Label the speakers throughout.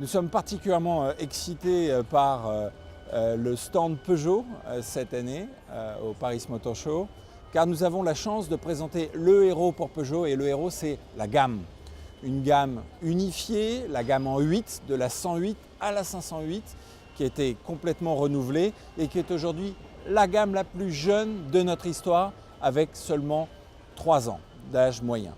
Speaker 1: Nous sommes particulièrement excités par le stand Peugeot cette année au Paris Motor Show, car nous avons la chance de présenter le héros pour Peugeot, et le héros, c'est la gamme. Une gamme unifiée, la gamme en 8, de la 108 à la 508, qui a été complètement renouvelée et qui est aujourd'hui la gamme la plus jeune de notre histoire, avec seulement 3 ans d'âge moyen.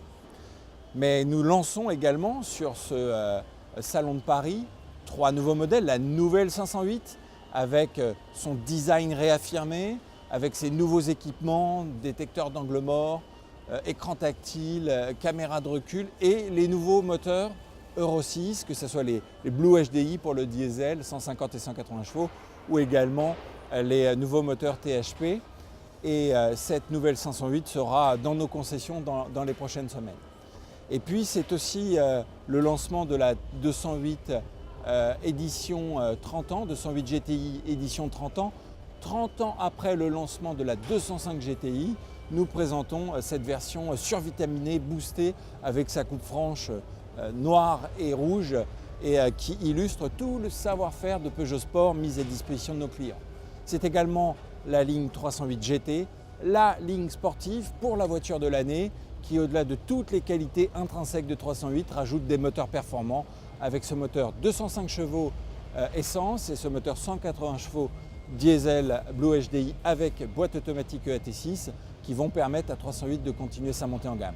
Speaker 1: Mais nous lançons également sur ce Salon de Paris 3 nouveaux modèles, la nouvelle 508 avec son design réaffirmé, avec ses nouveaux équipements, détecteurs d'angle mort, écran tactile, caméra de recul, et les nouveaux moteurs Euro 6, que ce soit les Blue HDI pour le diesel 150 et 180 chevaux, ou également les nouveaux moteurs THP. Et cette nouvelle 508 sera dans nos concessions dans les prochaines semaines. Et puis c'est aussi le lancement de la 208 édition 30 ans, 208 GTI édition 30 ans. 30 ans après le lancement de la 205 GTI, nous présentons cette version survitaminée, boostée, avec sa coupe franche noire et rouge, et qui illustre tout le savoir-faire de Peugeot Sport mis à disposition de nos clients. C'est également la ligne 308 GT, la ligne sportive pour la voiture de l'année, qui, au-delà de toutes les qualités intrinsèques de 308, rajoute des moteurs performants, avec ce moteur 205 chevaux essence et ce moteur 180 chevaux diesel Blue HDI avec boîte automatique EAT6, qui vont permettre à 308 de continuer sa montée en gamme.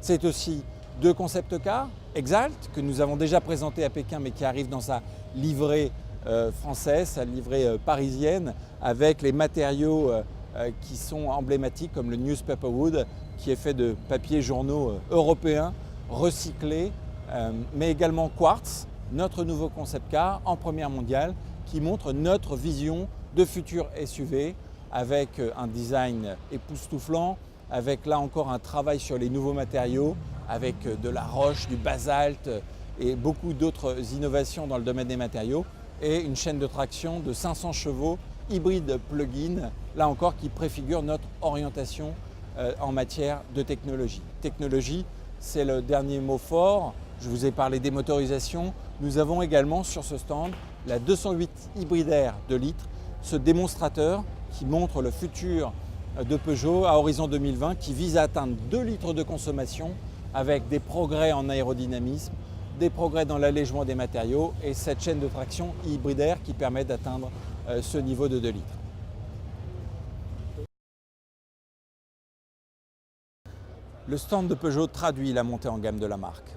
Speaker 1: C'est aussi 2 concept cars, Exalt, que nous avons déjà présenté à Pékin, mais qui arrive dans sa livrée française, sa livrée parisienne, avec les matériaux qui sont emblématiques, comme le Newspaper Wood, qui est fait de papier journaux européens recyclés, mais également Quartz, notre nouveau concept car en première mondiale, qui montre notre vision de futur SUV, avec un design époustouflant, avec là encore un travail sur les nouveaux matériaux, avec de la roche, du basalte et beaucoup d'autres innovations dans le domaine des matériaux, et une chaîne de traction de 500 chevaux hybride plug-in, là encore qui préfigure notre orientation en matière de technologie. Technologie, c'est le dernier mot fort. Je vous ai parlé des motorisations. Nous avons également sur ce stand la 208 hybridaire 2 litres, ce démonstrateur qui montre le futur de Peugeot à horizon 2020, qui vise à atteindre 2 litres de consommation avec des progrès en aérodynamisme, des progrès dans l'allègement des matériaux, et cette chaîne de traction hybridaire qui permet d'atteindre ce niveau de 2 litres. Le stand de Peugeot traduit la montée en gamme de la marque.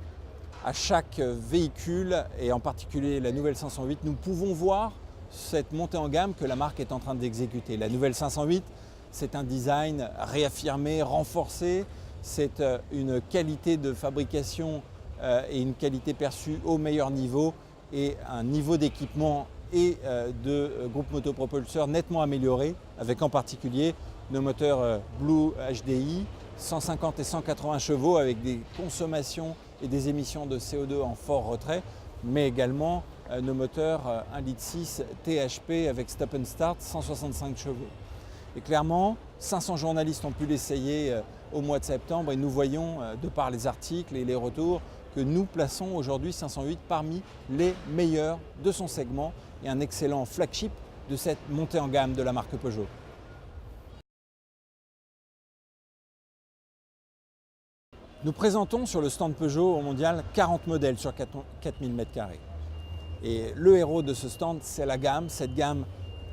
Speaker 1: À chaque véhicule, et en particulier la nouvelle 508, nous pouvons voir cette montée en gamme que la marque est en train d'exécuter. La nouvelle 508, c'est un design réaffirmé, renforcé, c'est une qualité de fabrication et une qualité perçue au meilleur niveau, et un niveau d'équipement et de groupe motopropulseur nettement amélioré, avec en particulier nos moteurs Blue HDI, 150 et 180 chevaux, avec des consommations et des émissions de CO2 en fort retrait, mais également nos moteurs 1,6 litre THP avec stop and start, 165 chevaux. Et clairement, 500 journalistes ont pu l'essayer au mois de septembre, et nous voyons, de par les articles et les retours, que nous plaçons aujourd'hui 508 parmi les meilleurs de son segment, et un excellent flagship de cette montée en gamme de la marque Peugeot. Nous présentons sur le stand Peugeot au mondial 40 modèles sur 4000 m². Et le héros de ce stand, c'est la gamme, cette gamme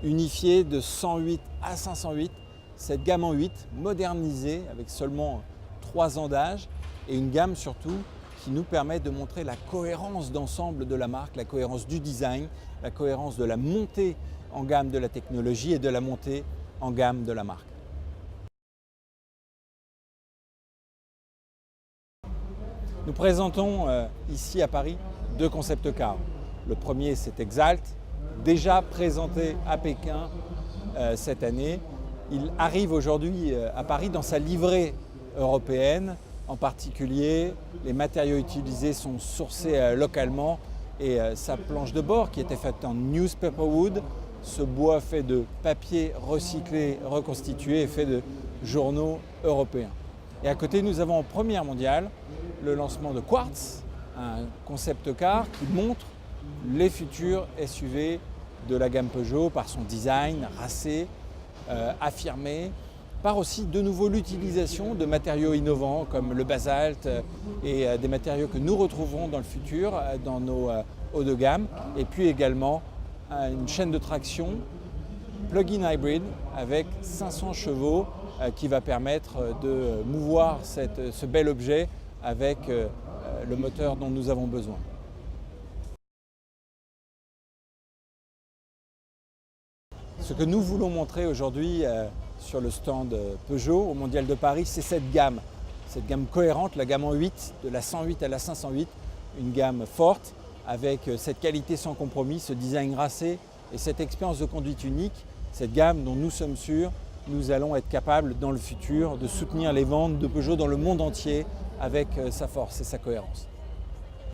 Speaker 1: unifiée de 108 à 508, cette gamme en 8 modernisée avec seulement 3 ans d'âge, et une gamme surtout qui nous permet de montrer la cohérence d'ensemble de la marque, la cohérence du design, la cohérence de la montée en gamme de la technologie et de la montée en gamme de la marque. Nous présentons ici à Paris 2 concept cars. Le premier, c'est Exalt, déjà présenté à Pékin cette année. Il arrive aujourd'hui à Paris dans sa livrée européenne. En particulier, les matériaux utilisés sont sourcés localement, et sa planche de bord qui était faite en Newspaper Wood, ce bois fait de papier recyclé, reconstitué, et fait de journaux européens. Et à côté, nous avons en première mondiale le lancement de Quartz, un concept car qui montre les futurs SUV de la gamme Peugeot par son design racé, affirmé, par aussi de nouveau l'utilisation de matériaux innovants comme le basalte et des matériaux que nous retrouverons dans le futur dans nos hauts de gamme, et puis également une chaîne de traction plug-in hybrid avec 500 chevaux qui va permettre de mouvoir ce bel objet avec le moteur dont nous avons besoin. Ce que nous voulons montrer aujourd'hui sur le stand Peugeot au Mondial de Paris, c'est cette gamme cohérente, la gamme en 8, de la 108 à la 508, une gamme forte avec cette qualité sans compromis, ce design racé et cette expérience de conduite unique, cette gamme dont nous sommes sûrs, nous allons être capables dans le futur de soutenir les ventes de Peugeot dans le monde entier avec sa force et sa cohérence.